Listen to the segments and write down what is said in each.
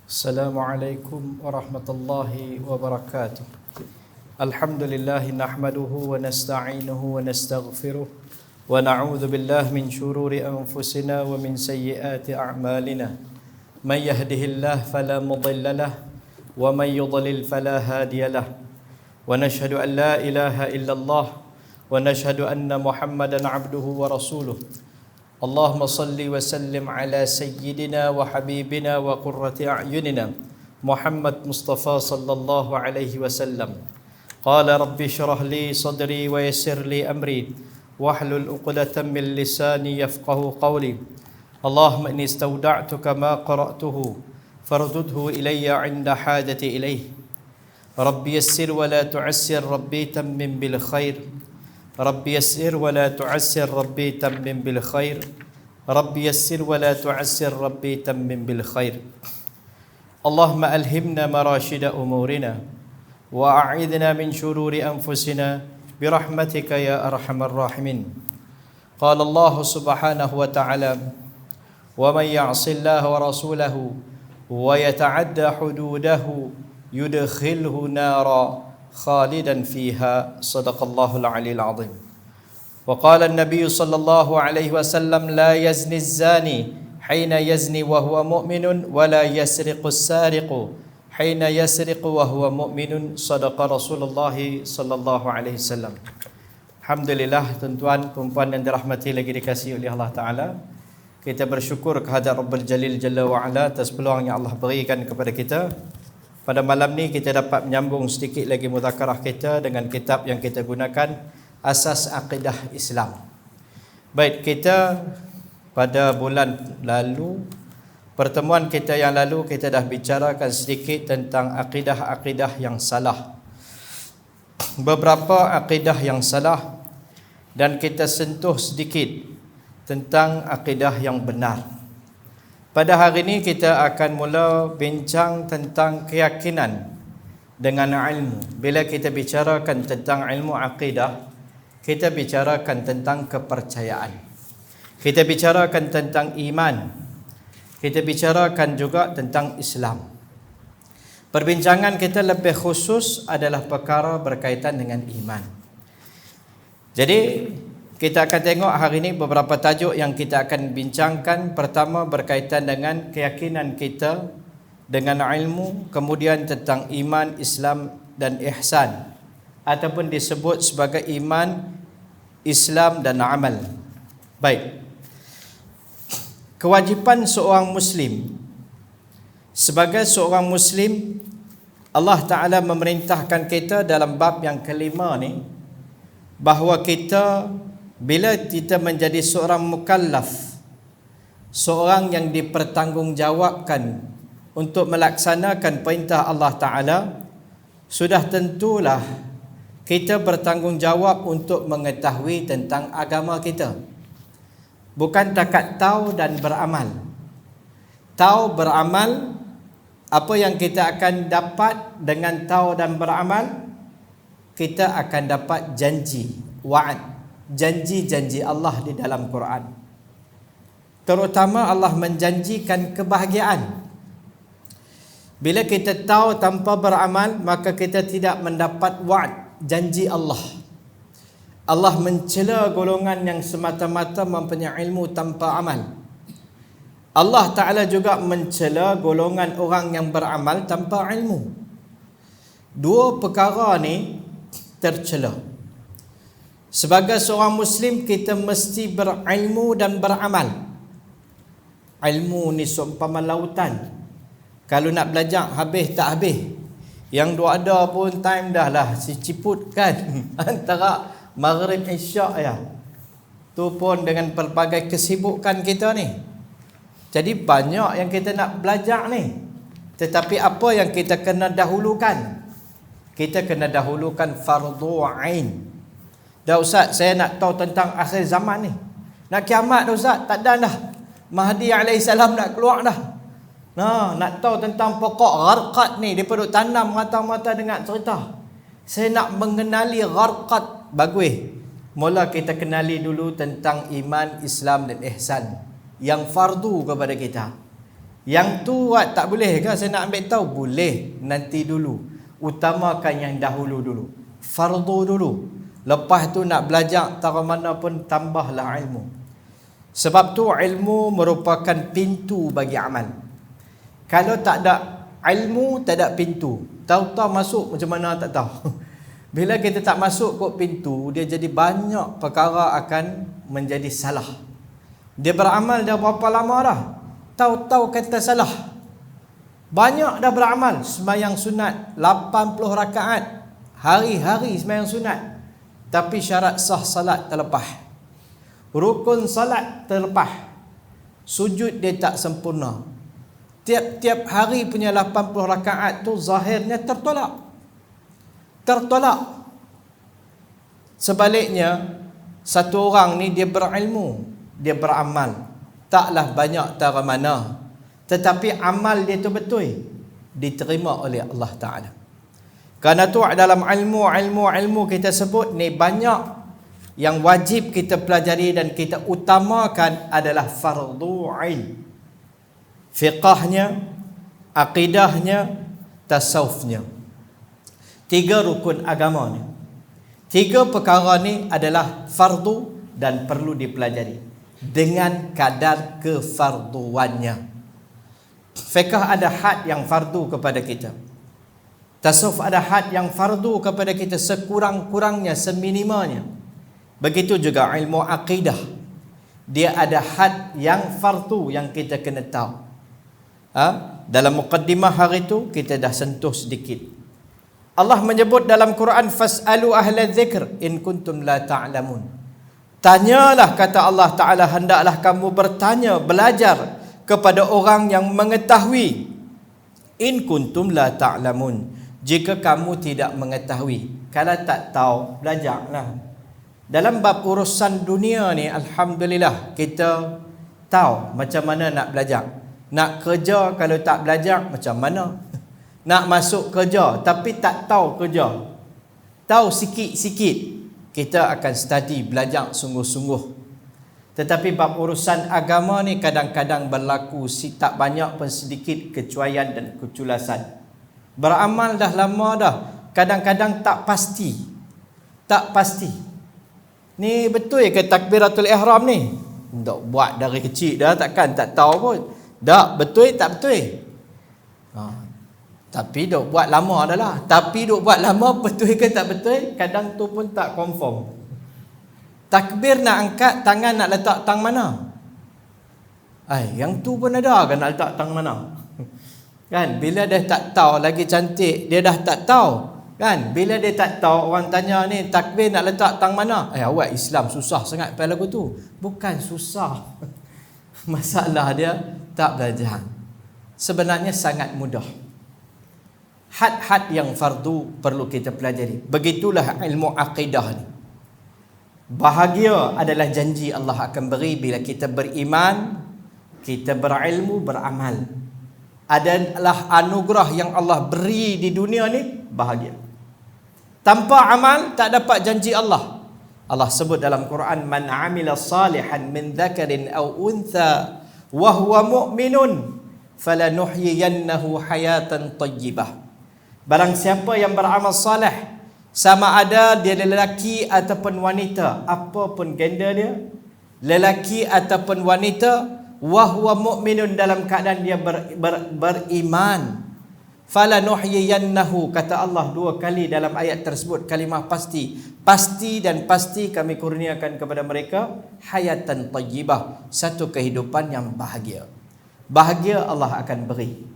Assalamualaikum warahmatullahi wabarakatuh. Alhamdulillah nahmaduhu wa nasta'inuhu wa nastaghfiruh wa na'udzu billahi min shururi anfusina wa min sayyiati a'malina. May yahdihillahu fala mudilla lahu wa may yudlil fala hadiya lahu. Wa nashhadu an la ilaha illallah wa nashhadu anna Muhammadan 'abduhu wa rasuluh. Allahumma salli wa sallim ala sayyidina wa habibina wa qurrati a'yunina Muhammad Mustafa sallallahu alaihi wasallam. Qala rabbi shrah li sadri wa yassir li amri wahlul 'uqdatam min lisani yafqahu qawli. Allahumma inni istawda'tuka ma qara'tuhu fardudhu ilayya 'inda hajati ilayhi. Rabbi yassir wa la tu'assir, rabbi tammim bil khair. Rabbi yassir wa la tu'assir, rabbi tammim bil khair. Rabbi yassir wa la tu'assir, rabbi tammim bil khair. Allahumma alhimna marashida umurina wa a'idna min shururi anfusina birahmatika ya arhamar rahimin. Qala Allah subhanahu wa ta'ala: wa man ya'sillaha wa rasulahu wa yata'adda hududahu yudkhilhu nara خالدا فيها. صدق الله العلي العظيم. وقال النبي صلى الله عليه وسلم: لا يزني الزاني حين يزني وهو مؤمن ولا يسرق السارق حين يسرق وهو مؤمن. صدق رسول الله صلى الله عليه وسلم. Alhamdulillah, tuan-tuan, puan-puan yang dirahmati lagi dikasihi oleh Allah Ta'ala, kita bersyukur kehadrat Rabbul Jalil Jalla wa'ala atas peluang yang Allah berikan kepada kita. Pada malam ni kita dapat menyambung sedikit lagi mudzakarah kita dengan kitab yang kita gunakan, Asas Akidah Islam. Baik, kita pada bulan lalu, pertemuan kita yang lalu, kita dah bicarakan sedikit tentang akidah-akidah yang salah. Beberapa akidah yang salah, dan kita sentuh sedikit tentang akidah yang benar. Pada hari ini kita akan mula bincang tentang keyakinan dengan ilmu. Bila kita bicarakan tentang ilmu akidah, kita bicarakan tentang kepercayaan. Kita bicarakan tentang iman. Kita bicarakan juga tentang Islam. Perbincangan kita lebih khusus adalah perkara berkaitan dengan iman. Jadi kita akan tengok hari ini beberapa tajuk yang kita akan bincangkan. Pertama berkaitan dengan keyakinan kita dengan ilmu, kemudian tentang iman, Islam dan ihsan, ataupun disebut sebagai iman, Islam dan amal. Baik. Kewajipan seorang muslim. Sebagai seorang muslim, Allah Ta'ala memerintahkan kita dalam bab yang kelima ni, bahawa kita bila kita menjadi seorang mukallaf, seorang yang dipertanggungjawabkan untuk melaksanakan perintah Allah Ta'ala, sudah tentulah kita bertanggungjawab untuk mengetahui tentang agama kita. Bukan takat tahu dan beramal. Tahu beramal, apa yang kita akan dapat dengan tahu dan beramal? Kita akan dapat janji, wa'ad, janji-janji Allah di dalam Quran. Terutama Allah menjanjikan kebahagiaan. Bila kita tahu tanpa beramal, maka kita tidak mendapat wa'ad, janji Allah. Allah mencela golongan yang semata-mata mempunyai ilmu tanpa amal. Allah Ta'ala juga mencela golongan orang yang beramal tanpa ilmu. Dua perkara ni tercela. Sebagai seorang muslim, kita mesti berilmu dan beramal. Ilmu ni seumpama lautan. Kalau nak belajar habis tak habis. Yang dua ada pun time dah lah si ciput kan antara maghrib isyak ya. Tu pun dengan pelbagai kesibukan kita ni. Jadi banyak yang kita nak belajar ni. Tetapi apa yang kita kena dahulukan? Kita kena dahulukan fardu ain. Dah Ustaz, saya nak tahu tentang akhir zaman ni. Nak kiamat dah Ustaz, tak ada dah. Mahdi AS nak keluar dah. Nah, nak tahu tentang pokok gharqad ni, dia perlu tanam mata-mata dengan cerita. Saya nak mengenali gharqad. Bagus. Mula kita kenali dulu tentang iman, Islam dan ihsan yang fardu kepada kita. Yang tu tak boleh ke saya nak ambil tahu? Boleh, nanti dulu. Utamakan yang dahulu dulu. Fardu dulu. Lepas tu nak belajar tara mana pun tambahlah ilmu. Sebab tu ilmu merupakan pintu bagi amal. Kalau tak ada ilmu, tak ada pintu. Tahu-tahu masuk macam mana tak tahu. Bila kita tak masuk kot pintu, dia jadi banyak perkara akan menjadi salah. Dia beramal dah berapa lama dah, tahu-tahu kata salah. Banyak dah beramal, sembahyang sunat 80 rakaat, hari-hari sembahyang sunat, tapi syarat sah salat terlepas, rukun salat terlepas, sujud dia tak sempurna. Tiap-tiap hari punya 80 rakaat tu zahirnya tertolak. Sebaliknya, satu orang ni dia berilmu, dia beramal, taklah banyak tara mana, tetapi amal dia tu betul, diterima oleh Allah Ta'ala. Kerana tu dalam ilmu kita sebut ni, banyak yang wajib kita pelajari dan kita utamakan adalah fardu ain. Fiqahnya, aqidahnya, tasawufnya. 3 rukun agama ni. 3 perkara ni adalah fardu dan perlu dipelajari dengan kadar kefarduannya. Fiqh ada had yang fardu kepada kita. Tasawuf ada had yang fardu kepada kita sekurang-kurangnya, seminimanya. Begitu juga ilmu akidah. Dia ada had yang fardu yang kita kena tahu. Dalam muqaddimah hari tu kita dah sentuh sedikit. Allah menyebut dalam Quran, fas'alu ahla dzikr in kuntum la ta'lamun. Tanyalah, kata Allah Ta'ala, hendaklah kamu bertanya, belajar kepada orang yang mengetahui. In kuntum la ta'lamun, jika kamu tidak mengetahui. Kalau tak tahu, belajarlah. Dalam bab urusan dunia ni, alhamdulillah kita tahu macam mana nak belajar. Nak kerja kalau tak belajar macam mana? Nak masuk kerja tapi tak tahu kerja, tahu sikit-sikit, kita akan study, belajar sungguh-sungguh. Tetapi bab urusan agama ni kadang-kadang berlaku tak banyak pun sedikit kecuaian dan keculasan. Beramal dah lama dah, kadang-kadang tak pasti. Ni betul ke takbiratul ihram ni? Tak buat dari kecil dah, takkan tak tahu pun. Tak betul tak betul. Tapi duk buat lama dah lah. Tapi duk buat lama betul ke tak betul, kadang tu pun tak confirm. Takbir nak angkat tangan, nak letak tang mana? Yang tu pun ada kan, nak letak tang mana? Kan, bila dia tak tahu, lagi cantik dia dah tak tahu. Kan, bila dia tak tahu, orang tanya ni takbir nak letak tang mana? Awak Islam susah sangat pada lagu tu. Bukan susah. Masalah dia tak belajar. Sebenarnya sangat mudah. Had-had yang fardu perlu kita pelajari. Begitulah ilmu akidah ni. Bahagia adalah janji Allah akan beri bila kita beriman, kita berilmu, beramal. Adalah anugerah yang Allah beri di dunia ni, bahagia. Tanpa amal tak dapat janji Allah. Allah sebut dalam Quran, man amila salihan min dzakarin aw untha wa huwa mu'minun falanuhyiyannahu hayatan thayyibah. Barang siapa yang beramal saleh, sama ada dia lelaki ataupun wanita, apapun gender dia, lelaki ataupun wanita, wa huwa mu'minun, dalam keadaan dia beriman, falanuhyiyannahu, kata Allah 2 kali dalam ayat tersebut, kalimah pasti dan pasti kami kurniakan kepada mereka hayatan thayyibah, satu kehidupan yang bahagia. Bahagia Allah akan beri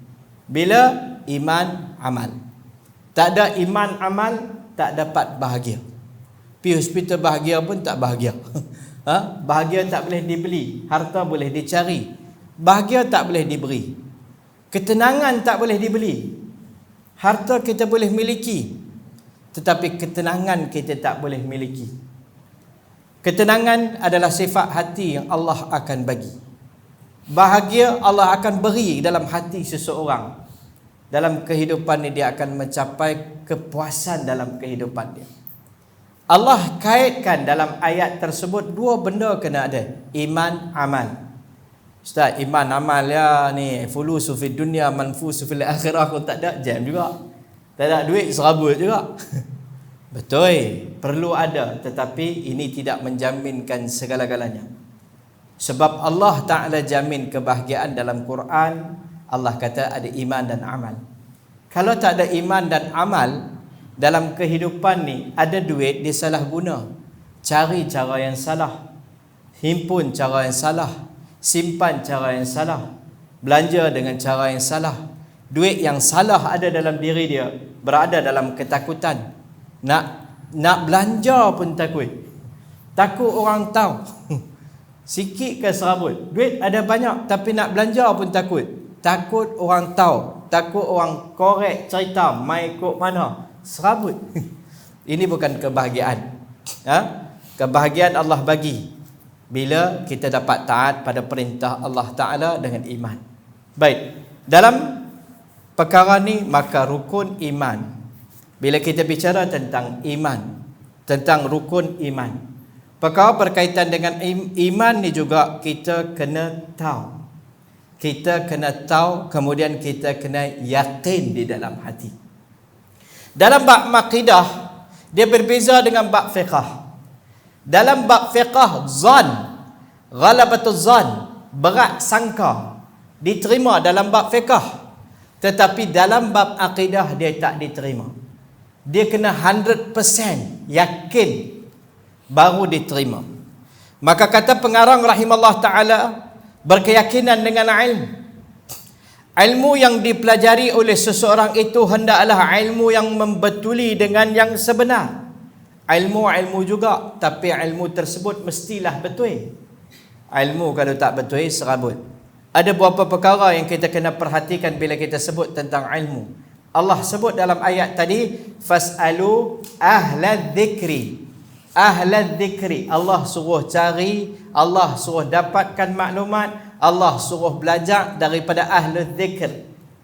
bila iman amal. Tak ada iman amal, tak dapat bahagia. Pergi hospital bahagia pun tak bahagia. Bahagia tak boleh dibeli, harta boleh dicari, bahagia tak boleh diberi. Ketenangan tak boleh dibeli. Harta kita boleh miliki, tetapi ketenangan kita tak boleh miliki. Ketenangan adalah sifat hati yang Allah akan bagi. Bahagia Allah akan beri dalam hati seseorang. Dalam kehidupan ini dia akan mencapai kepuasan dalam kehidupan dia. Allah kaitkan dalam ayat tersebut 2 benda kena ada. Iman, amal. Ustaz, iman amal ya ni fulusu fid dunya manfusu fil akhirah, aku tak ada jam juga. Tak ada duit serabut juga. Betul, perlu ada, tetapi ini tidak menjaminkan segala-galanya. Sebab Allah Ta'ala jamin kebahagiaan dalam Quran. Allah kata ada iman dan amal. Kalau tak ada iman dan amal dalam kehidupan ni, ada duit dia salah guna, cari cara yang salah, himpun cara yang salah, simpan cara yang salah, belanja dengan cara yang salah. Duit yang salah ada dalam diri dia, berada dalam ketakutan. Nak belanja pun takut. Takut orang tahu. Sikit ke serabut. Duit ada banyak tapi nak belanja pun takut. Takut orang tahu. Takut orang korek cerita mai kok mana. Serabut. Ini bukan kebahagiaan. Kebahagiaan Allah bagi bila kita dapat taat pada perintah Allah Ta'ala dengan iman. Baik, dalam perkara ni maka rukun iman. Bila kita bicara tentang iman, tentang rukun iman, perkara berkaitan dengan iman ni juga kita kena tahu. Kita kena tahu, kemudian kita kena yakin di dalam hati. Dalam bab akidah, dia berbeza dengan bab fiqh. Dalam bab fiqh, zan, ghalabatuz zan, berat sangka, diterima dalam bab fiqh. Tetapi dalam bab akidah dia tak diterima. Dia kena 100% yakin baru diterima. Maka kata pengarang rahimallahu ta'ala, berkeyakinan dengan ilmu. Ilmu yang dipelajari oleh seseorang itu hendaklah ilmu yang membetuli dengan yang sebenar. Ilmu juga, tapi ilmu tersebut mestilah betul. Ilmu kalau tak betul, serabut. Ada beberapa perkara yang kita kena perhatikan bila kita sebut tentang ilmu. Allah sebut dalam ayat tadi, fas'alu ahlal dzikri. Ahlal dzikri, Allah suruh cari, Allah suruh dapatkan maklumat, Allah suruh belajar daripada ahlul dzikr,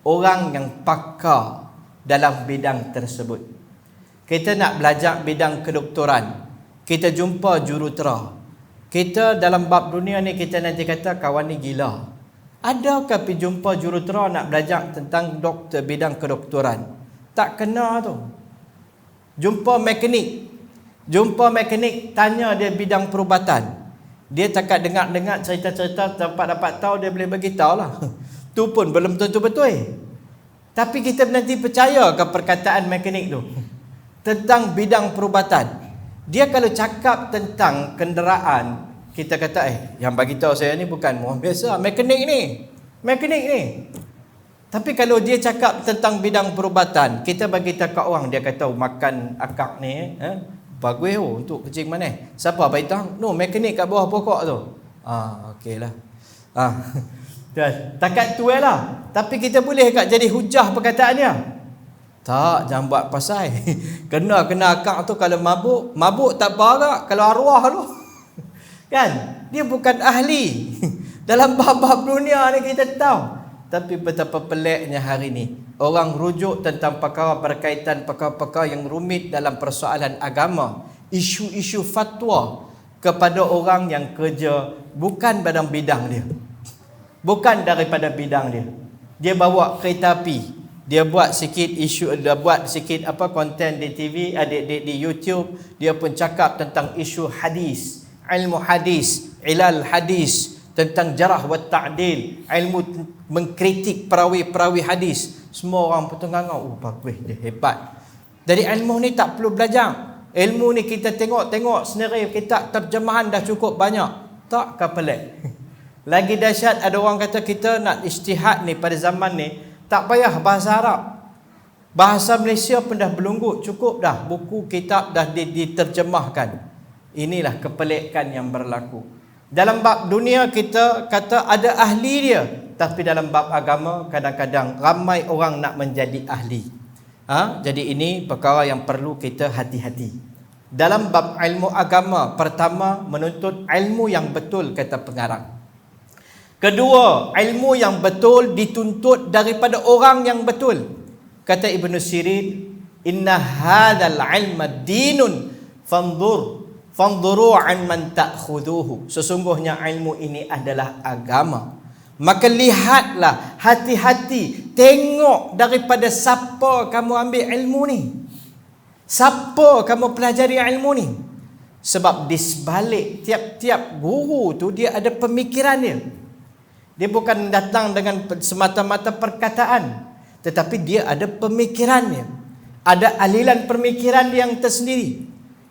orang yang pakar dalam bidang tersebut. Kita nak belajar bidang kedoktoran, kita jumpa jurutera. Kita dalam bab dunia ni kita nanti kata kawan ni gila. Adakah pergi jumpa jurutera nak belajar tentang doktor bidang kedoktoran? Tak kena tu. Jumpa mekanik, tanya dia bidang perubatan. Dia takat dengar cerita-cerita, dapat tahu, dia boleh bagi tahu lah. Tu pun belum tentu betul. Tapi kita nanti percaya ke perkataan mekanik tu tentang bidang perubatan. Dia kalau cakap tentang kenderaan, kita kata yang bagi tahu saya ni bukan orang biasa, mekanik ni. Tapi kalau dia cakap tentang bidang perubatan, kita bagi tahu kat orang, dia kata makan akak ni bagus untuk kencing mana? Siapa bagi tahu? No, mekanik kat bawah pokok tu. Okeylah. Takat tu lah. Tapi kita boleh kat jadi hujah perkataan dia? Tak, jangan buat pasal. Kena akak tu kalau mabuk tak apa agak, kalau arwah tu. Kan? Dia bukan ahli. Dalam bab-bab dunia ni kita tahu. Tapi betapa peliknya hari ni orang rujuk tentang perkara berkaitan perkara-perkara yang rumit dalam persoalan agama, isu-isu fatwa kepada orang yang kerja bukan dalam bidang dia. Bukan daripada bidang dia. Dia bawa kereta api, dia buat sikit isu, dia buat sikit konten di TV, di YouTube, dia pun cakap tentang isu hadis, ilmu hadis, ilal hadis, tentang jarah wa ta'dil, ilmu mengkritik perawi-perawi hadis. Semua orang pun tengah-tengah, bagus, dia hebat. Jadi ilmu ni tak perlu belajar. Ilmu ni kita tengok sendiri, kitab terjemahan dah cukup banyak. Tak pelik. Lagi dahsyat, ada orang kata kita nak ijtihad ni pada zaman ni, tak payah bahasa Arab. Bahasa Malaysia pun dah belunggut, cukup dah. Buku kitab dah diterjemahkan. Inilah kepelikan yang berlaku. Dalam bab dunia kita kata ada ahli dia, tapi dalam bab agama kadang-kadang ramai orang nak menjadi ahli. Jadi ini perkara yang perlu kita hati-hati. Dalam bab ilmu agama, pertama menuntut ilmu yang betul, kata pengarang. Kedua, ilmu yang betul dituntut daripada orang yang betul. Kata Ibn Sirin, inna hadzal ilma dinun fanzuru an man ta'khuduhu. Sesungguhnya ilmu ini adalah agama. Maka lihatlah, hati-hati, tengok daripada siapa kamu ambil ilmu ni. Siapa kamu pelajari ilmu ni. Sebab di sebalik tiap-tiap guru tu dia ada pemikiran dia. Dia bukan datang dengan semata-mata perkataan, tetapi dia ada pemikirannya. Ada aliran pemikiran dia yang tersendiri.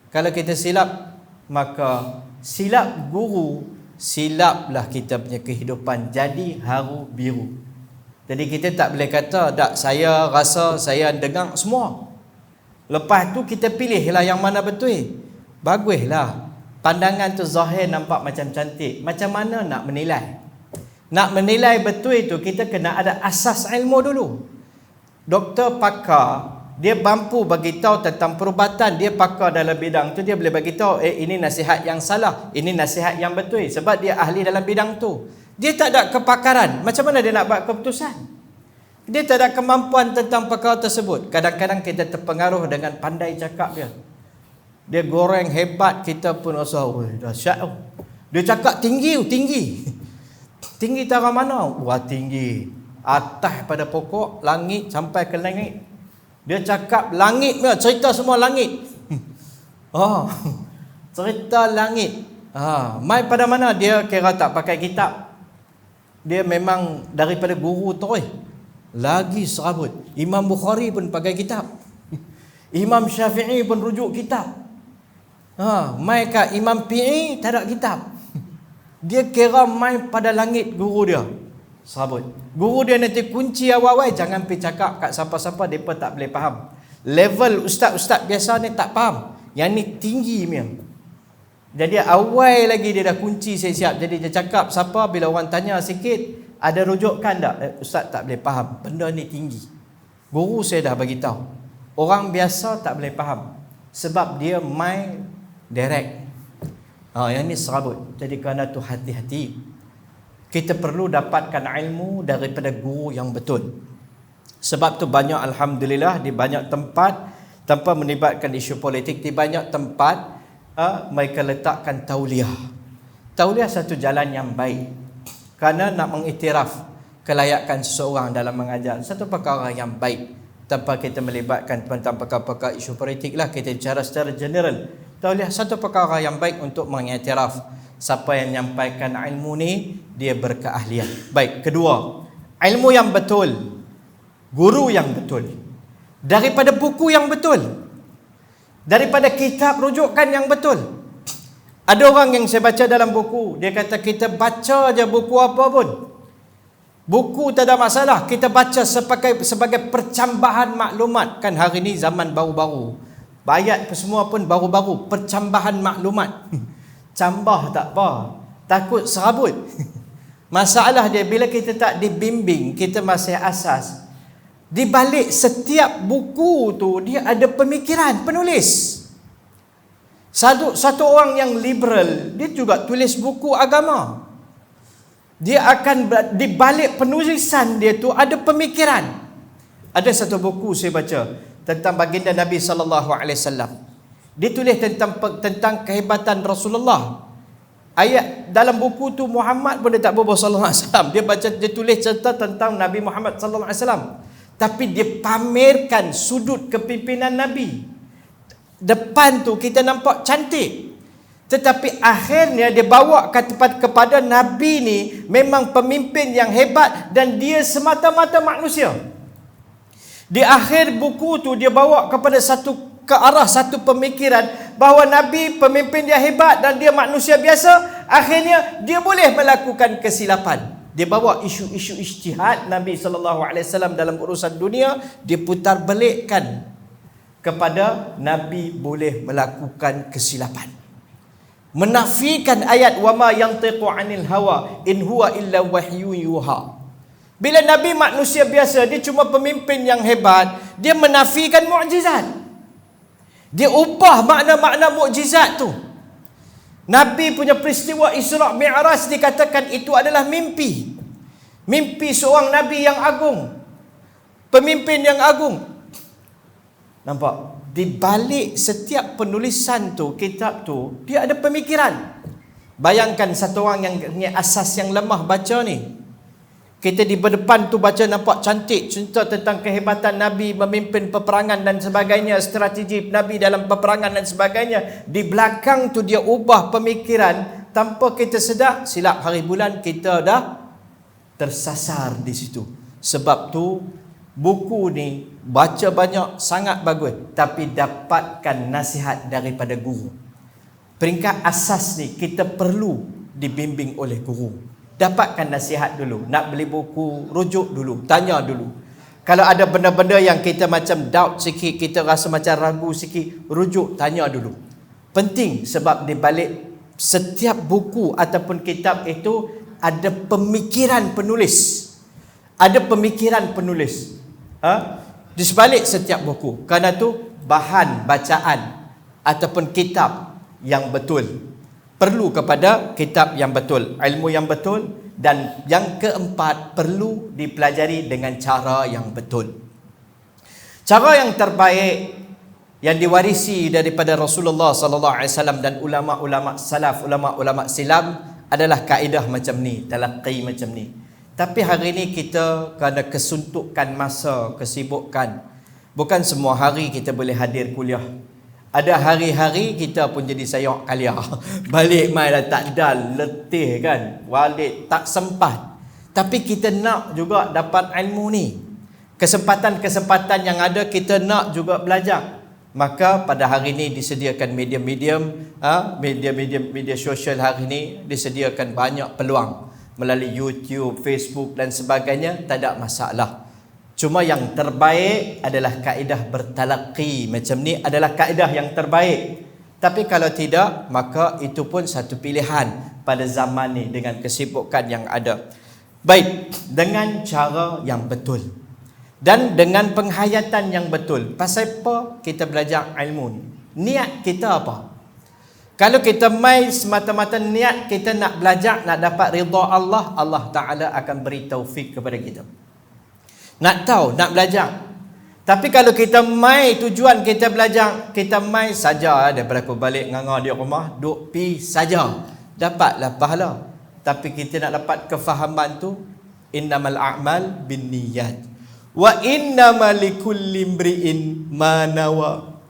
Kalau kita silap, maka silap guru, silaplah kita punya kehidupan jadi haru biru. Jadi kita tak boleh kata, tak, saya rasa, saya dengar semua. Lepas tu kita pilihlah yang mana betul. Baguslah. Pandangan tu zahir nampak macam cantik. Macam mana nak menilai? Nak menilai betul itu, kita kena ada asas ilmu dulu. Doktor pakar, dia mampu bagi tahu tentang perubatan, dia pakar dalam bidang tu, dia boleh bagi tahu ini nasihat yang salah, ini nasihat yang betul, sebab dia ahli dalam bidang tu. Dia tak ada kepakaran, macam mana dia nak buat keputusan? Dia tak ada kemampuan tentang perkara tersebut. Kadang-kadang kita terpengaruh dengan pandai cakap dia. Dia goreng hebat, kita pun rasa dahsyat. Dia cakap tinggi. Tinggi tarah mana? Wah, tinggi. Atas pada pokok, langit sampai ke langit. Dia cakap langit, cerita semua langit. Cerita langit. Mai pada mana? Dia kira tak pakai kitab. Dia memang daripada guru terus. Lagi serabut. Imam Bukhari pun pakai kitab. Imam Syafi'i pun rujuk kitab. Mai kat Imam PI tak ada kitab. Dia kira mai pada langit guru dia. Serabut. Guru dia nanti kunci awal-awal, jangan pergi cakap kat siapa-siapa, mereka tak boleh faham. Level ustaz-ustaz biasa ni tak faham. Yang ni tinggi memang. Jadi awal lagi dia dah kunci siap-siap. Jadi dia cakap siapa, bila orang tanya sikit, ada rujukan tak? Ustaz tak boleh faham. Benda ni tinggi. Guru saya dah bagi tahu. Orang biasa tak boleh faham. Sebab dia mai direct. Yang ni serabut. Jadi kerana tu hati-hati. Kita perlu dapatkan ilmu daripada guru yang betul. Sebab tu banyak, alhamdulillah, di banyak tempat, tanpa melibatkan isu politik, di banyak tempat mereka letakkan tauliah. Tauliah satu jalan yang baik. Kerana nak mengiktiraf kelayakan seseorang dalam mengajar, satu perkara yang baik. Tanpa kita melibatkan tentang perkara-perkara isu politik lah, kita bicara secara general. Tauliah satu perkara yang baik untuk mengiktiraf siapa yang menyampaikan ilmu ni, dia berkeahlian. Baik, kedua, ilmu yang betul, guru yang betul, daripada buku yang betul, daripada kitab rujukan yang betul. Ada orang yang saya baca dalam buku, dia kata kita baca je buku apa pun, buku tak ada masalah, kita baca sebagai percambahan maklumat. Kan hari ni zaman baru-baru, ayat semua pun baru-baru, percambahan maklumat. Cambah tak apa, takut serabut. Masalah dia bila kita tak dibimbing, kita masih asas. Di balik setiap buku tu dia ada pemikiran penulis. Satu orang yang liberal, dia juga tulis buku agama. Dia akan di balik penulisan dia tu ada pemikiran. Ada satu buku saya baca tentang baginda Nabi SAW. Dia tulis tentang kehebatan Rasulullah. Ayat dalam buku tu Muhammad pun dia tak berbual sallallahu alaihi wasallam. Dia tulis cerita tentang Nabi Muhammad sallallahu alaihi wasallam. Tapi dia pamerkan sudut kepimpinan Nabi. Depan tu kita nampak cantik. Tetapi akhirnya dia bawa kepada Nabi ni memang pemimpin yang hebat dan dia semata-mata manusia. Di akhir buku tu dia bawa ke arah satu pemikiran bahawa Nabi pemimpin dia hebat dan dia manusia biasa. Akhirnya dia boleh melakukan kesilapan. Dia bawa isu-isu ijtihad Nabi SAW dalam urusan dunia, dia putar belikkan kepada Nabi boleh melakukan kesilapan. Menafikan ayat wama yantiqu anil hawa in huwa illa wahyu yuha. Bila Nabi manusia biasa, dia cuma pemimpin yang hebat, dia menafikan mukjizat. Dia ubah makna-makna mukjizat tu. Nabi punya peristiwa Isra' Mi'raj dikatakan itu adalah mimpi. Mimpi seorang Nabi yang agung, pemimpin yang agung. Nampak? Di balik setiap penulisan tu, kitab tu, dia ada pemikiran. Bayangkan satu orang yang punya asas yang lemah baca ni. Kita di depan tu baca nampak cantik, cerita tentang kehebatan Nabi memimpin peperangan dan sebagainya, strategi Nabi dalam peperangan dan sebagainya. Di belakang tu dia ubah pemikiran tanpa kita sedar, silap hari bulan kita dah tersasar di situ. Sebab tu buku ni baca banyak sangat bagus, tapi dapatkan nasihat daripada guru. Peringkat asas ni kita perlu dibimbing oleh guru. Dapatkan nasihat dulu. Nak beli buku, rujuk dulu, tanya dulu. Kalau ada benda-benda yang kita macam doubt sikit, kita rasa macam ragu sikit, rujuk, tanya dulu. Penting, sebab di balik setiap buku ataupun kitab itu ada pemikiran penulis. Ada pemikiran penulis. Di sebalik setiap buku. Kerana tu bahan bacaan ataupun kitab yang betul. Perlu kepada kitab yang betul, ilmu yang betul, dan yang keempat perlu dipelajari dengan cara yang betul. Cara yang terbaik yang diwarisi daripada Rasulullah sallallahu alaihi wasallam dan ulama-ulama salaf, ulama-ulama silam adalah kaedah macam ni, talaqqi macam ni. Tapi hari ni kita kerana kesuntukan masa, kesibukan, bukan semua hari kita boleh hadir kuliah. Ada hari-hari kita pun jadi sayok kalia. Balik mai dah tak ada, letih kan. Balik tak sempat. Tapi kita nak juga dapat ilmu ni. Kesempatan-kesempatan yang ada kita nak juga belajar. Maka pada hari ini disediakan media sosial hari ini disediakan banyak peluang melalui YouTube, Facebook dan sebagainya, tak ada masalah. Cuma yang terbaik adalah kaedah bertalaqi macam ni adalah kaedah yang terbaik. Tapi kalau tidak, maka itu pun satu pilihan pada zaman ni dengan kesibukan yang ada. Baik, dengan cara yang betul dan dengan penghayatan yang betul. Pasal apa kita belajar ilmu ni? Niat kita apa? Kalau kita mai semata-mata niat kita nak belajar, nak dapat ridha Allah, Allah Ta'ala akan beri taufik kepada kita. Nak tahu, nak belajar. Tapi kalau kita mai tujuan kita belajar, kita mai saja daripada aku balik nganga di rumah, duk pi saja, dapatlah pahala. Tapi kita nak dapat kefahaman tu, innamal a'mal binniyat wa innamal likulli imri'in ma nawa.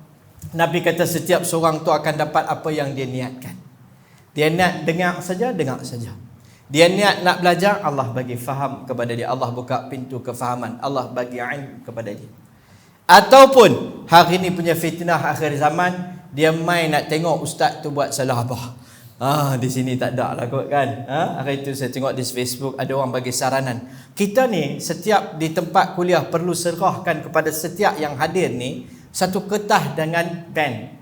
Nabi kata setiap seorang tu akan dapat apa yang dia niatkan. Dia nak dengar saja, dengar saja. Dia niat nak belajar, Allah bagi faham kepada dia. Allah buka pintu kefahaman. Allah bagi ilmu kepada dia. Ataupun hari ni punya fitnah akhir zaman, dia main nak tengok ustaz tu buat salah apa. Di sini tak ada lah kot kan. Hari tu saya tengok di Facebook ada orang bagi saranan. Kita ni setiap di tempat kuliah perlu serahkan kepada setiap yang hadir ni satu kertas dengan pen.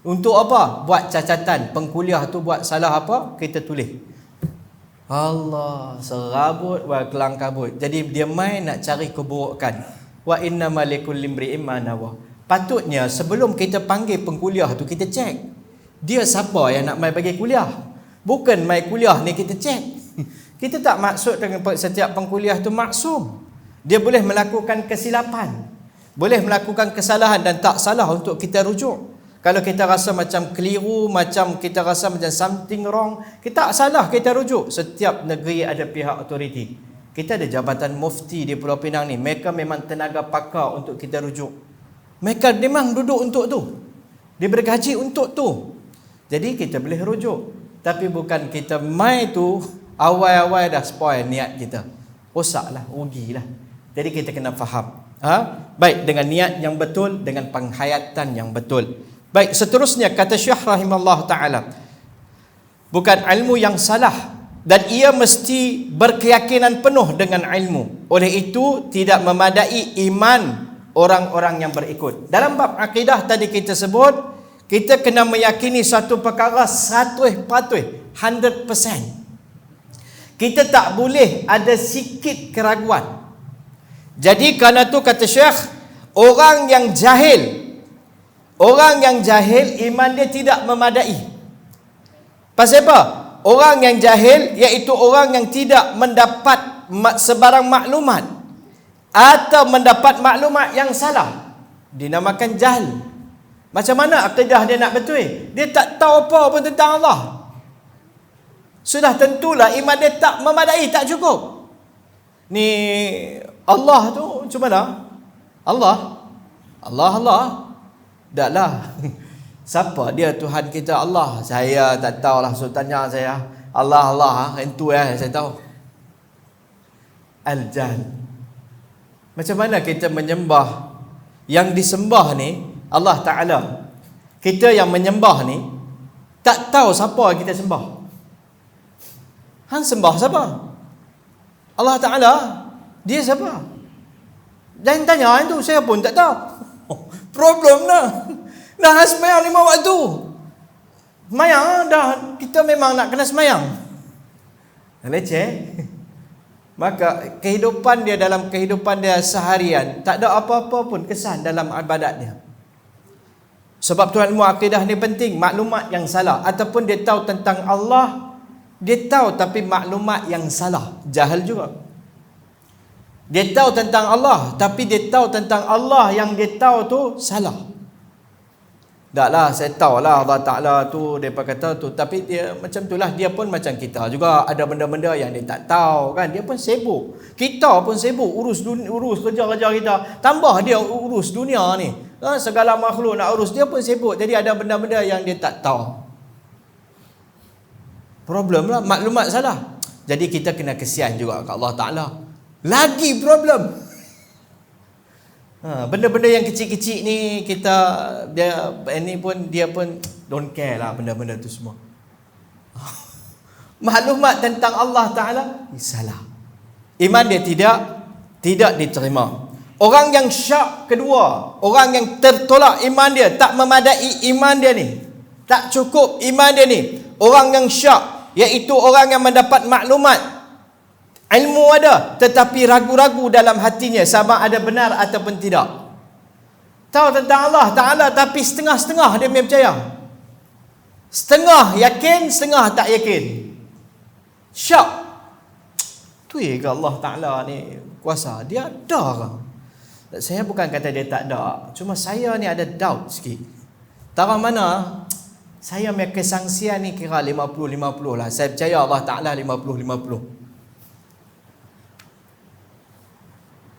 Untuk apa? Buat catatan. Pengkuliah tu buat salah apa, kita tulis. Allah, serabut wa kelang kabut. Jadi dia main nak cari keburukan. Wa innamal likulli imri'in ma nawa. Patutnya sebelum kita panggil pengkuliah tu kita cek. Dia siapa yang nak mai bagi kuliah? Bukan mai kuliah ni kita cek. Kita tak maksud dengan setiap pengkuliah tu maksum. Dia boleh melakukan kesilapan. Boleh melakukan kesalahan dan tak salah untuk kita rujuk. Kalau kita rasa macam keliru, macam kita rasa macam something wrong, kita tak salah, kita rujuk. Setiap negeri ada pihak autoriti. Kita ada Jabatan Mufti di Pulau Pinang ni. Mereka memang tenaga pakar untuk kita rujuk. Mereka memang duduk untuk tu. Dia bergaji untuk tu. Jadi kita boleh rujuk. Tapi bukan kita mai tu, awal-awal dah spoil niat kita. Rosaklah, rugilah. Jadi kita kena faham. Baik, dengan niat yang betul, dengan penghayatan yang betul. Baik, seterusnya kata Syekh rahimahullah ta'ala, bukan ilmu yang salah, dan ia mesti berkeyakinan penuh dengan ilmu. Oleh itu tidak memadai iman orang-orang yang berikut. Dalam bab akidah tadi kita sebut, kita kena meyakini satu perkara 100%. Kita tak boleh ada sikit keraguan. Jadi kerana tu kata Syekh, orang yang jahil iman dia tidak memadai. Pasal apa? Orang yang jahil iaitu orang yang tidak mendapat sebarang maklumat atau mendapat maklumat yang salah, dinamakan jahil. Macam mana akidah dia nak betul? Dia tak tahu apa pun tentang Allah. Sudah tentulah iman dia tak memadai, tak cukup. Ni Allah tu macam mana? Allah. Taklah. Siapa dia Tuhan kita? Allah. Saya tak tahulah, so tanya saya. Allah, itu saya tahu. Al-Jahl. Macam mana kita menyembah yang disembah ni Allah Ta'ala? Kita yang menyembah ni tak tahu siapa kita sembah. Hang sembah siapa? Allah Ta'ala. Dia siapa? Jangan tanya itu, saya pun tak tahu. Problem dah. Dah semayang 5 waktu. Semayang dah, kita memang nak kena semayang. Leceh. Maka kehidupan dia, dalam kehidupan dia seharian, tak ada apa-apa pun kesan dalam ibadat dia. Sebab tuan ilmu akidah ni penting. Maklumat yang salah, ataupun dia tahu tentang Allah, dia tahu tapi maklumat yang salah, jahil juga. Dia tahu tentang Allah, tapi dia tahu tentang Allah yang dia tahu tu salah. Taklah, saya tahulah Allah Ta'ala tu, mereka kata tu, tapi dia macam itulah, dia pun macam kita juga, ada benda-benda yang dia tak tahu kan. Dia pun sibuk, kita pun sibuk urus kerja-kerja kita, tambah dia urus dunia ni, segala makhluk nak urus, dia pun sibuk. Jadi ada benda-benda yang dia tak tahu. Problem lah, maklumat salah. Jadi kita kena kesian juga ke Allah Ta'ala. Lagi problem. Benda-benda yang kecil-kecil ni dia pun don't care lah benda-benda tu semua. Maklumat tentang Allah Ta'ala salah. Iman dia tidak diterima. Orang yang syak kedua, orang yang tertolak iman dia, tak memadai iman dia ni, tak cukup iman dia ni. Orang yang syak, iaitu orang yang mendapat maklumat, ilmu ada, tetapi ragu-ragu dalam hatinya sama ada benar ataupun tidak. Tahu tentang Allah Ta'ala tapi setengah-setengah dia percaya. Setengah yakin, setengah tak yakin. Syak. Tu ke Allah Ta'ala ni kuasa? Dia ada ke? Saya bukan kata dia tak ada, cuma saya ni ada doubt sikit. Tahu mana? Saya punya kesangsian ni kira 50-50 lah. Saya percaya Allah Ta'ala 50-50.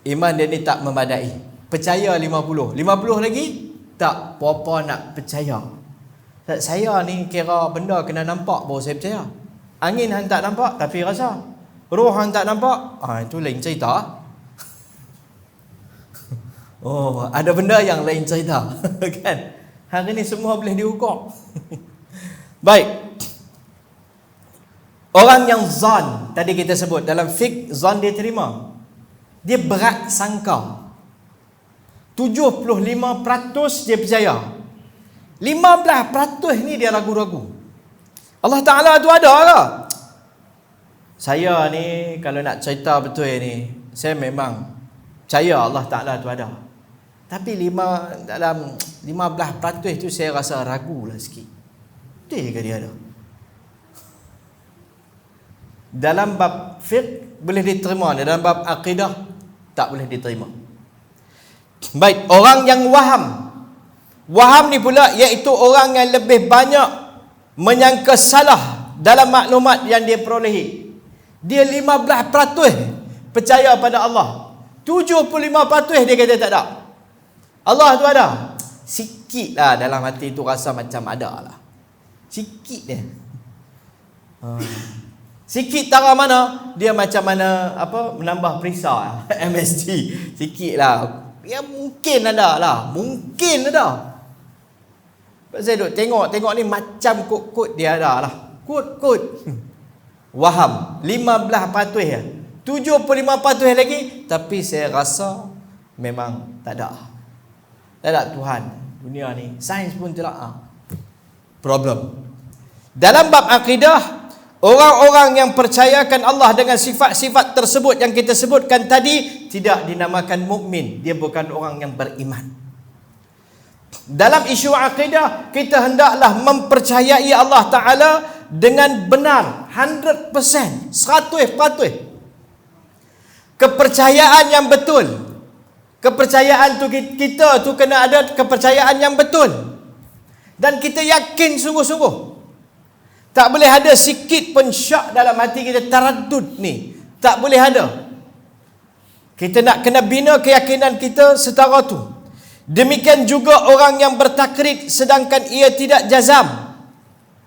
Iman dia ni tak memadai. Percaya 50 lagi tak apa-apa nak percaya. Saya ni kira benda kena nampak baru saya percaya. Angin hang tak nampak tapi rasa. Roh hang tak nampak, itu lain cerita. Oh, ada benda yang lain cerita. Kan? Hari ni semua boleh diukur. Baik. Orang yang zan, tadi kita sebut dalam fiqh, zan dia terima. Dia berat sangka. 75% dia percaya. 15% ni dia ragu-ragu. Allah Ta'ala tu ada ke? Saya ni kalau nak cerita betul ni, saya memang percaya Allah Ta'ala tu ada. Tapi dalam 15% tu saya rasa ragu lah sikit. Betul ke dia ada? Dalam bab fiqh boleh diterima, dalam bab akidah tak boleh diterima. Baik, orang yang waham ni pula iaitu orang yang lebih banyak menyangka salah dalam maklumat yang dia perolehi. Dia 15% percaya pada Allah, 75% dia kata tak ada. Allah tu ada, sikit lah dalam hati tu rasa macam ada lah, sikit dia. Sikit tara mana? Dia macam mana menambah perisa MSG. Sikit lah. Ya mungkin ada lah. Mungkin ada. Saya duk tengok ni macam kut-kut dia ada lah. Kut-kut. Waham 15% ya. 75% lagi. Tapi saya rasa memang tak ada. Tak ada Tuhan. Dunia ni. Sains pun tidak. Problem. Dalam bab akidah, orang-orang yang percayakan Allah dengan sifat-sifat tersebut yang kita sebutkan tadi tidak dinamakan mukmin. Dia bukan orang yang beriman. Dalam isu akidah, kita hendaklah mempercayai Allah Ta'ala dengan benar, 100%, 100%. Kepercayaan yang betul. Kepercayaan tu kita tu kena ada kepercayaan yang betul. Dan kita yakin sungguh-sungguh. Tak boleh ada sikit pun syak dalam hati kita, taraddud ni tak boleh ada. Kita nak kena bina keyakinan kita setara tu. Demikian juga orang yang bertakrib sedangkan ia tidak jazam.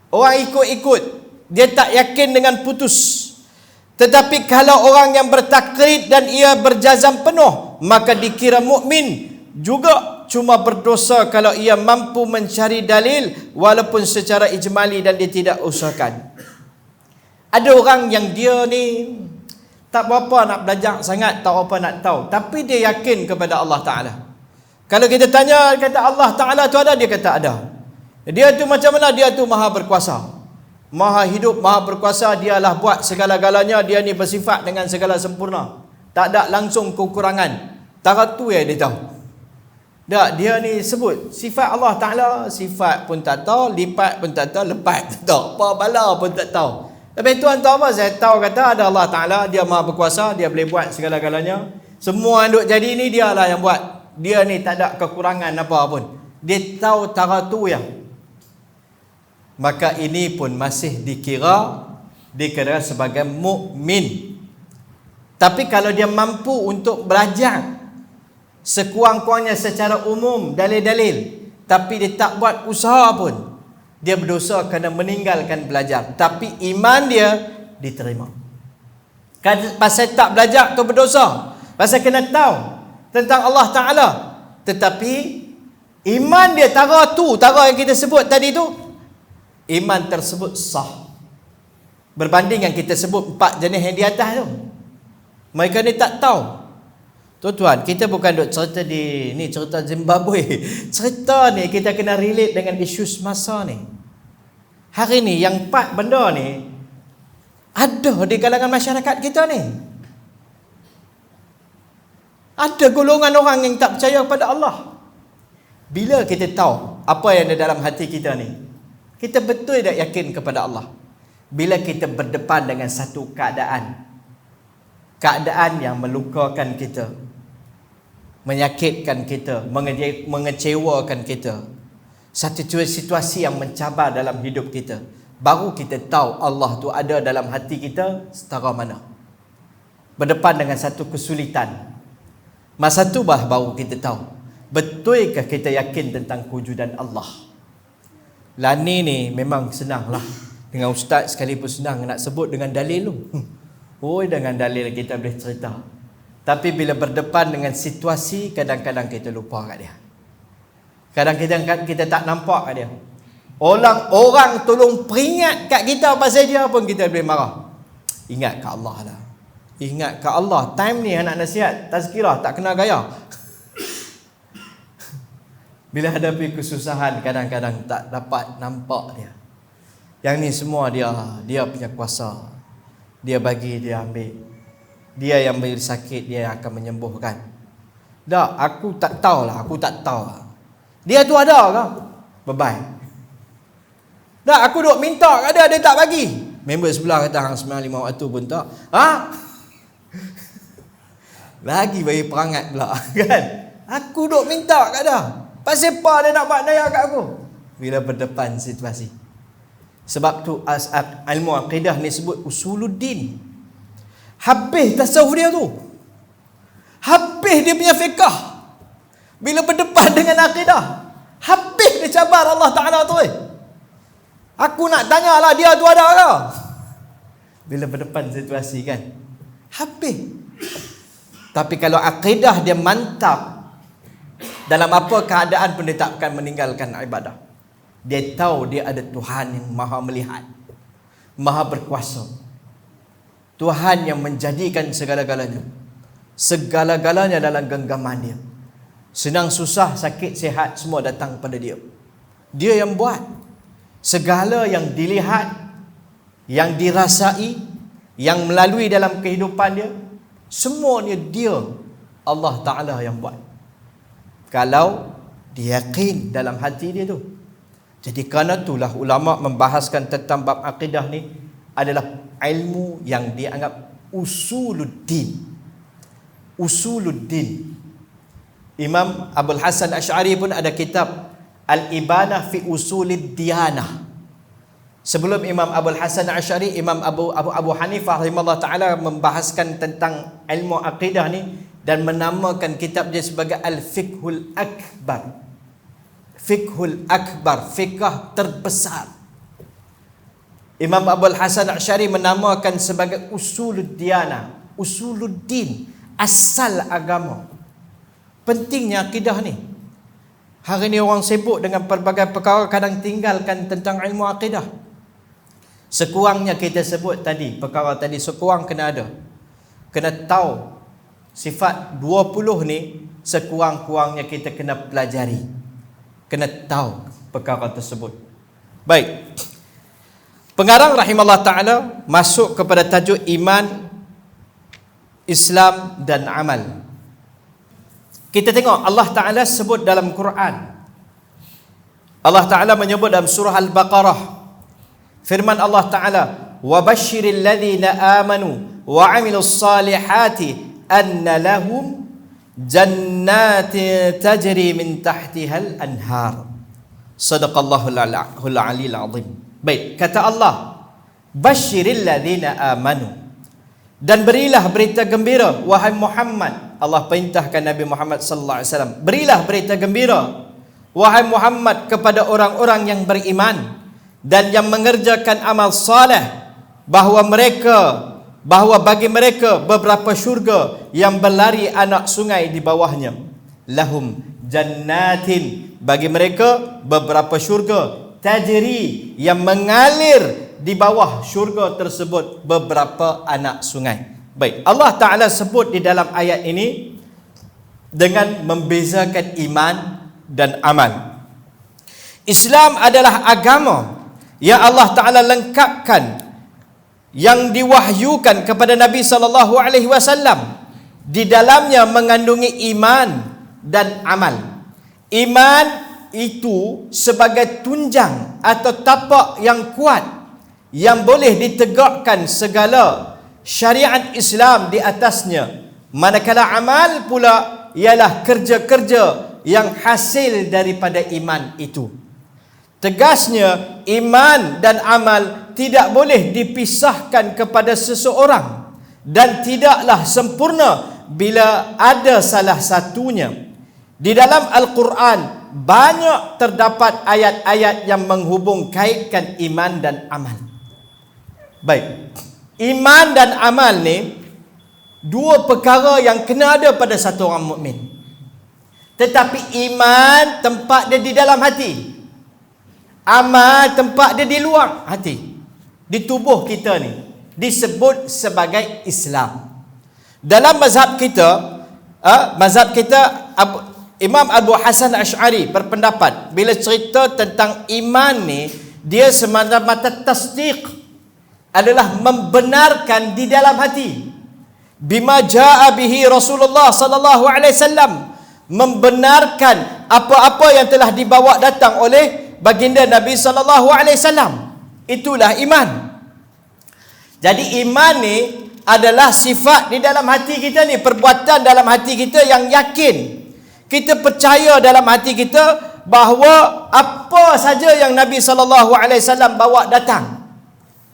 Orang ikut-ikut, dia tak yakin dengan putus. Tetapi kalau orang yang bertakrib dan ia berjazam penuh, maka dikira mukmin juga, cuma berdosa kalau ia mampu mencari dalil walaupun secara ijmali dan dia tidak usahakan. Ada orang yang dia ni tak berapa nak belajar sangat, tak apa nak tahu, tapi dia yakin kepada Allah Ta'ala. Kalau kita tanya, kata Allah Ta'ala tu ada, dia kata ada. Dia tu macam mana? Dia tu maha berkuasa, maha hidup, maha berkuasa. Dialah buat segala-galanya. Dia ni bersifat dengan segala sempurna, tak ada langsung kekurangan. Tara tu yang dia tahu. Tak, dia ni sebut sifat Allah Ta'ala, sifat pun tak tahu, lipat pun tak tahu, lepat pun tak tahu, apa bala pun tak tahu. Tapi Tuhan tahu apa? Saya tahu kata ada Allah Ta'ala, dia maha berkuasa, dia boleh buat segala-galanya. Semua yang duk jadi ni dia lah yang buat. Dia ni tak ada kekurangan apa pun. Dia tahu tara tu yang. Maka ini pun masih dikira sebagai mukmin. Tapi kalau dia mampu untuk belajar sekurang-kurangnya secara umum dalil-dalil, tapi dia tak buat usaha pun, dia berdosa kerana meninggalkan belajar. Tapi iman dia diterima. Pasal tak belajar tu berdosa. Pasal kena tahu tentang Allah Ta'ala, tetapi iman dia tara yang kita sebut tadi tu, iman tersebut sah. Berbanding yang kita sebut 4 jenis yang di atas tu, mereka ni tak tahu. Tuan-tuan, kita bukan duk cerita cerita Zimbabwe. Cerita ni kita kena relate dengan isu semasa ni. Hari ni yang 4 benda ni ada di kalangan masyarakat kita ni. Ada golongan orang yang tak percaya kepada Allah. Bila kita tahu apa yang ada dalam hati kita ni, kita betul tak yakin kepada Allah. Bila kita berdepan dengan satu keadaan yang melukakan kita, menyakitkan kita, mengecewakan kita, satu situasi yang mencabar dalam hidup kita, baru kita tahu Allah tu ada dalam hati kita setara mana. Berdepan dengan satu kesulitan, masa tu baru kita tahu betulkah kita yakin tentang kewujudan Allah. Lani ni memang senang lah. Dengan ustaz sekalipun senang nak sebut dengan dalil tu. Dengan dalil kita boleh cerita. Tapi bila berdepan dengan situasi, kadang-kadang kita lupa kat dia. Kadang-kadang kita tak nampak kat dia. Orang tolong peringat kat kita pasal dia pun kita boleh marah. Ingat kat Allah lah. Ingat kat Allah. Time ni anak nasihat, tazkirah, tak kena gaya. Bila hadapi kesusahan, kadang-kadang tak dapat nampak dia. Yang ni semua dia punya kuasa. Dia bagi, dia ambil. Dia yang beri sakit, dia yang akan menyembuhkan. Tak, aku tak tahu lah. Dia tu ada ke? Bye-bye. Tak, aku duk minta kat dia tak bagi. Member sebelah kata hang 95 waktu pun tak. Lagi bagi perangat pula kan. Aku duk minta kat dia. Pasal apa dia nak buat daya kat aku? Bila berdepan situasi. Sebab tu ilmu akidah ni sebut usuluddin. Habis tasawuf dia tu. Habis dia punya fiqh. Bila berdepan dengan akidah, habis dia cabar Allah Ta'ala tu. Aku nak tanyalah dia tu ada ke? Bila berdepan situasi kan, habis. Tapi kalau akidah dia mantap, dalam apa keadaan pun dia tak akan meninggalkan ibadah. Dia tahu dia ada Tuhan yang maha melihat, maha berkuasa, Tuhan yang menjadikan segala-galanya. Segala-galanya dalam genggaman dia. Senang susah, sakit sihat, semua datang pada dia. Dia yang buat. Segala yang dilihat, yang dirasai, yang melalui dalam kehidupan dia, semuanya dia, Allah Ta'ala yang buat. Kalau dia yakin dalam hati dia tu. Jadi kerana itulah ulama' membahaskan tentang bab akidah ni adalah ilmu yang dianggap usuluddin. Usuluddin. Imam Abul Hasan Asy'ari pun ada kitab Al-Ibanah fi Usulid Diyanah. Sebelum Imam Abul Hasan Asy'ari, Imam Abu Hanifah rahimahullah ta'ala membahaskan tentang ilmu akidah ni, dan menamakan kitab dia sebagai Al-Fiqhul Akbar. Fiqhul Akbar, fiqh terbesar. Imam Abul Hasan Asy'ari menamakan sebagai Usuluddiyana, Usuluddin, asal agama. Pentingnya akidah ni. Hari ni orang sibuk dengan pelbagai perkara, kadang tinggalkan tentang ilmu akidah. Sekurangnya kita sebut tadi, perkara tadi sekurang kena ada. Kena tahu sifat 20 ni, sekurang-kurangnya kita kena pelajari. Kena tahu perkara tersebut. Baik. Pengarang rahimahullah ta'ala masuk kepada tajuk iman, Islam dan amal. Kita tengok Allah Ta'ala sebut dalam Quran. Allah Ta'ala menyebut dalam surah Al-Baqarah. Firman Allah Ta'ala, وَبَشِّرِ الَّذِينَ آمَنُوا وَعَمِلُوا الصَّالِحَاتِ أَنَّ لَهُمْ جَنَّاتٍ تَجْرِي مِنْ تَحْتِهَا الْأَنْهَارِ. Sadaqallahul aliyil azim. Baik, kata Allah, Basyiril ladzina amanu. Dan berilah berita gembira, wahai Muhammad. Allah perintahkan Nabi Muhammad sallallahu alaihi wasallam, berilah berita gembira, wahai Muhammad, kepada orang-orang yang beriman dan yang mengerjakan amal saleh, bahawa bagi mereka beberapa syurga yang berlari anak sungai di bawahnya. Lahum jannatin, bagi mereka beberapa syurga, tajri, yang mengalir di bawah syurga tersebut beberapa anak sungai. Baik, Allah Ta'ala sebut di dalam ayat ini dengan membezakan iman dan amal. Islam adalah agama yang Allah Ta'ala lengkapkan, yang diwahyukan kepada Nabi SAW. Di dalamnya mengandungi iman dan amal. Iman itu sebagai tunjang atau tapak yang kuat yang boleh ditegakkan segala syariat Islam di atasnya. Manakala amal pula ialah kerja-kerja yang hasil daripada iman itu. Tegasnya, iman dan amal tidak boleh dipisahkan kepada seseorang dan tidaklah sempurna bila ada salah satunya. Di dalam Al-Quran banyak terdapat ayat-ayat yang menghubung kaitkan iman dan amal. Baik, iman dan amal ni dua perkara yang kena ada pada satu orang mukmin. Tetapi iman tempat dia di dalam hati, amal tempat dia di luar hati. Di tubuh kita ni disebut sebagai Islam. Dalam mazhab kita, Imam Abu Hasan Asy'ari berpendapat bila cerita tentang iman ni, dia semata-mata tasdiq, adalah membenarkan di dalam hati. Bima jaa bihi Rasulullah sallallahu alaihi wasallam, membenarkan apa-apa yang telah dibawa datang oleh baginda Nabi sallallahu alaihi wasallam. Itulah iman. Jadi iman ni adalah sifat di dalam hati kita ni, perbuatan dalam hati kita yang yakin. Kita percaya dalam hati kita bahawa apa saja yang Nabi sallallahu alaihi wasallam bawa datang.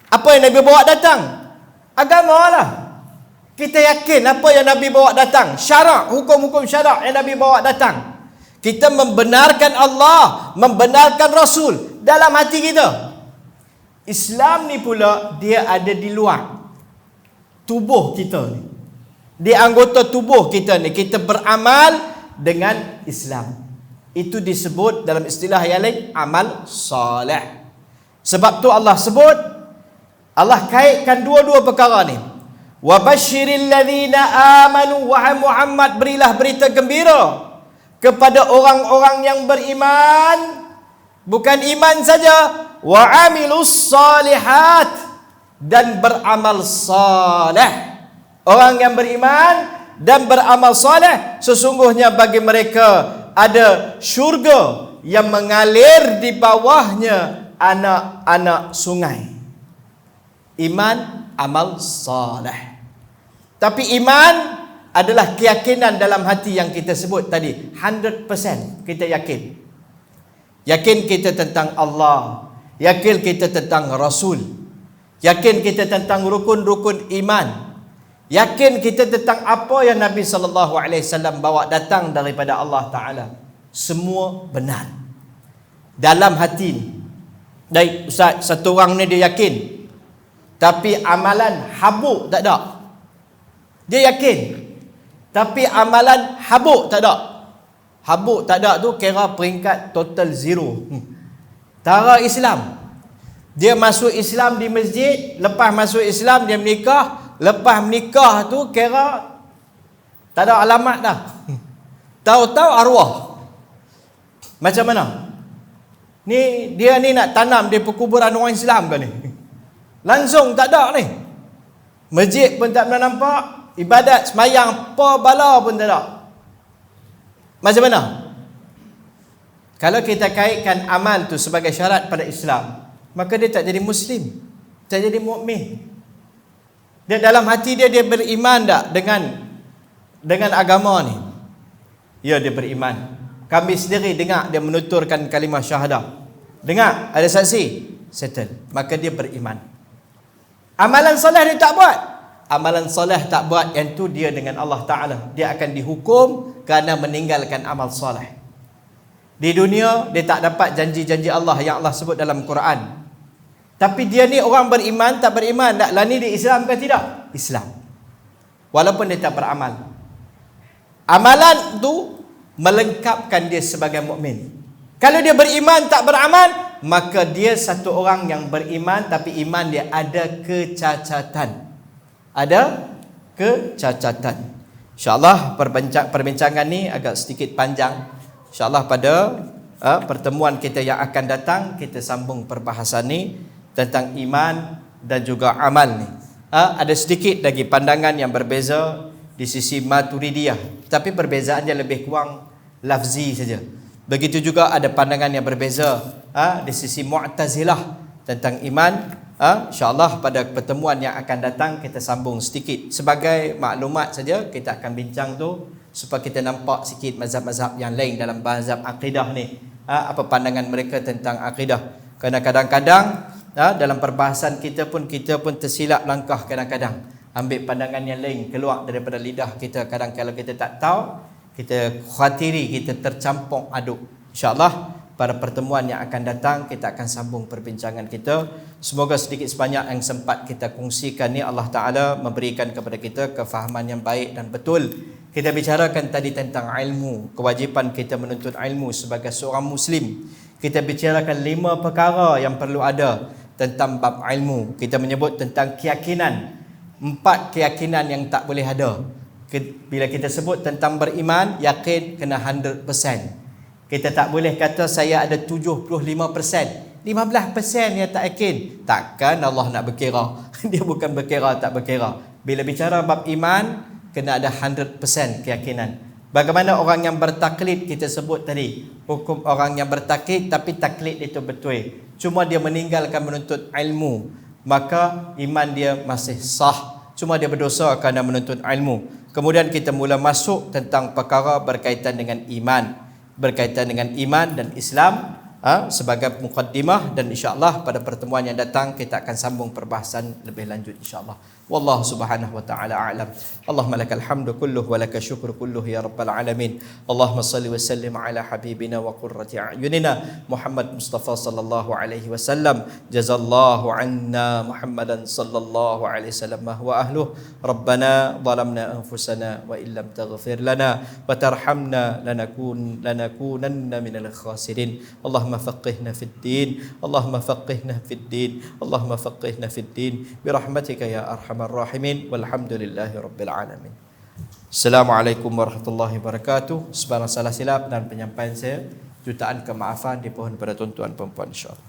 Apa yang Nabi bawa datang? Agama lah. Kita yakin apa yang Nabi bawa datang, syarak, hukum-hukum syarak yang Nabi bawa datang. Kita membenarkan Allah, membenarkan Rasul dalam hati kita. Islam ni pula dia ada di luar tubuh kita ni. Di anggota tubuh kita ni, kita beramal dengan Islam. Itu disebut dalam istilah yang lain amal soleh. Sebab tu Allah sebut, Allah kaitkan dua-dua perkara ni. Wa basyiril ladzina amanu, wahai Muhammad, berilah berita gembira kepada orang-orang yang beriman. Bukan iman saja, wa amilus salihat, dan beramal saleh. Orang yang beriman dan beramal saleh, sesungguhnya bagi mereka ada syurga yang mengalir di bawahnya anak-anak sungai. Iman, amal saleh. Tapi iman adalah keyakinan dalam hati yang kita sebut tadi. 100% kita yakin. Yakin kita tentang Allah, yakin kita tentang Rasul, yakin kita tentang rukun-rukun iman, Yakin kita tentang apa yang Nabi SAW bawa datang daripada Allah Ta'ala. Semua benar. Dalam hati ni. Baik, Ustaz, satu orang ni dia yakin. Tapi amalan habuk tak ada. Dia yakin. Tapi amalan habuk tak ada. Habuk tak ada tu kira peringkat total zero. Tara Islam. Dia masuk Islam di masjid. Lepas masuk Islam dia menikah. Lepas menikah tu kira tak ada alamat dah. Tahu-tahu arwah. Macam mana? Ni dia ni nak tanam di perkuburan orang Islam ke ni? Langsung tak ada ni. Masjid pun tak pernah nampak. Ibadat semayang apa bala pun tak ada. Macam mana? Kalau kita kaitkan amal tu sebagai syarat pada Islam, maka dia tak jadi Muslim, tak jadi mukmin. Dia dalam hati dia beriman tak dengan agama ni? Ya, dia beriman. Kami sendiri dengar dia menuturkan kalimah syahadah. Dengar ada saksi, settle. Maka dia beriman. Amalan soleh dia tak buat. Amalan soleh tak buat, yang tu dia dengan Allah Ta'ala. Dia akan dihukum kerana meninggalkan amal soleh. Di dunia dia tak dapat janji-janji Allah yang Allah sebut dalam Quran. Tapi dia ni orang beriman, tak beriman tak? Lah ni dia Islam ke tidak? Islam. Walaupun dia tak beramal. Amalan tu melengkapkan dia sebagai mukmin. Kalau dia beriman tak beramal, maka dia satu orang yang beriman tapi iman dia ada kecacatan. Ada kecacatan. InsyaAllah perbincangan ni agak sedikit panjang. InsyaAllah pada pertemuan kita yang akan datang, kita sambung perbahasan ni tentang iman dan juga amal ni. Ada sedikit lagi pandangan yang berbeza di sisi Maturidiyah, tapi perbezaannya lebih kurang lafzi saja. Begitu juga ada pandangan yang berbeza di sisi Mu'tazilah tentang iman. InsyaAllah pada pertemuan yang akan datang kita sambung sedikit. Sebagai maklumat saja, kita akan bincang tu supaya kita nampak sikit mazhab-mazhab yang lain dalam mazhab akidah ni. Apa pandangan mereka tentang akidah. Kerana kadang-kadang dalam perbahasan kita pun tersilap langkah kadang-kadang. Ambil pandangan yang lain keluar daripada lidah kita. Kadang kalau kita tak tahu, kita khawatiri kita tercampur aduk. InsyaAllah pada pertemuan yang akan datang kita akan sambung perbincangan kita. Semoga sedikit sebanyak yang sempat kita kongsikan ni Allah Ta'ala memberikan kepada kita kefahaman yang baik dan betul. Kita bicarakan tadi tentang ilmu, kewajipan kita menuntut ilmu sebagai seorang Muslim. Kita bicarakan 5 perkara yang perlu ada tentang bab ilmu. Kita menyebut tentang keyakinan, 4 keyakinan yang tak boleh ada. Bila kita sebut tentang beriman, yakin kena 100%. Kita tak boleh kata saya ada 75%, 15% yang tak yakin. Takkan Allah nak berkira. Dia bukan berkira tak berkira. Bila bicara bab iman, kena ada 100% keyakinan. Bagaimana orang yang bertaklid kita sebut tadi. Hukum orang yang bertaklid tapi taklid itu betul. Cuma dia meninggalkan menuntut ilmu, maka iman dia masih sah. Cuma dia berdosa kerana menuntut ilmu. Kemudian kita mula masuk tentang perkara berkaitan dengan iman. Berkaitan dengan iman dan Islam sebagai mukaddimah, dan insyaAllah pada pertemuan yang datang kita akan sambung perbahasan lebih lanjut insyaAllah. Wallahu subhanahu wa ta'ala a'lam. Allahumma lakal hamdu kulluh wa lakal syukru kulluh ya rabbal alamin. Allahumma salli wa sallim ala habibina wa qurrati a'yunina Muhammad Mustafa sallallahu alaihi wasallam. Jazallahu anna Muhammadan sallallahu alaihi wasallam wa ahluh. Rabbana zalamna anfusana wa illam taghfir lana wa tarhamna lanakunanna minal khasirin. Allahumma faqihna fid din. Allahumma faqihna fid din. Allahumma faqihna fid din birahmatika ya arhamar rahimin walhamdulillahi rabbil alamin. Assalamualaikum warahmatullahi wabarakatuh. Sebarang salah silap dan penyampaian saya, jutaan kemaafan dipohon pada tuan-tuan perempuan insya-Allah.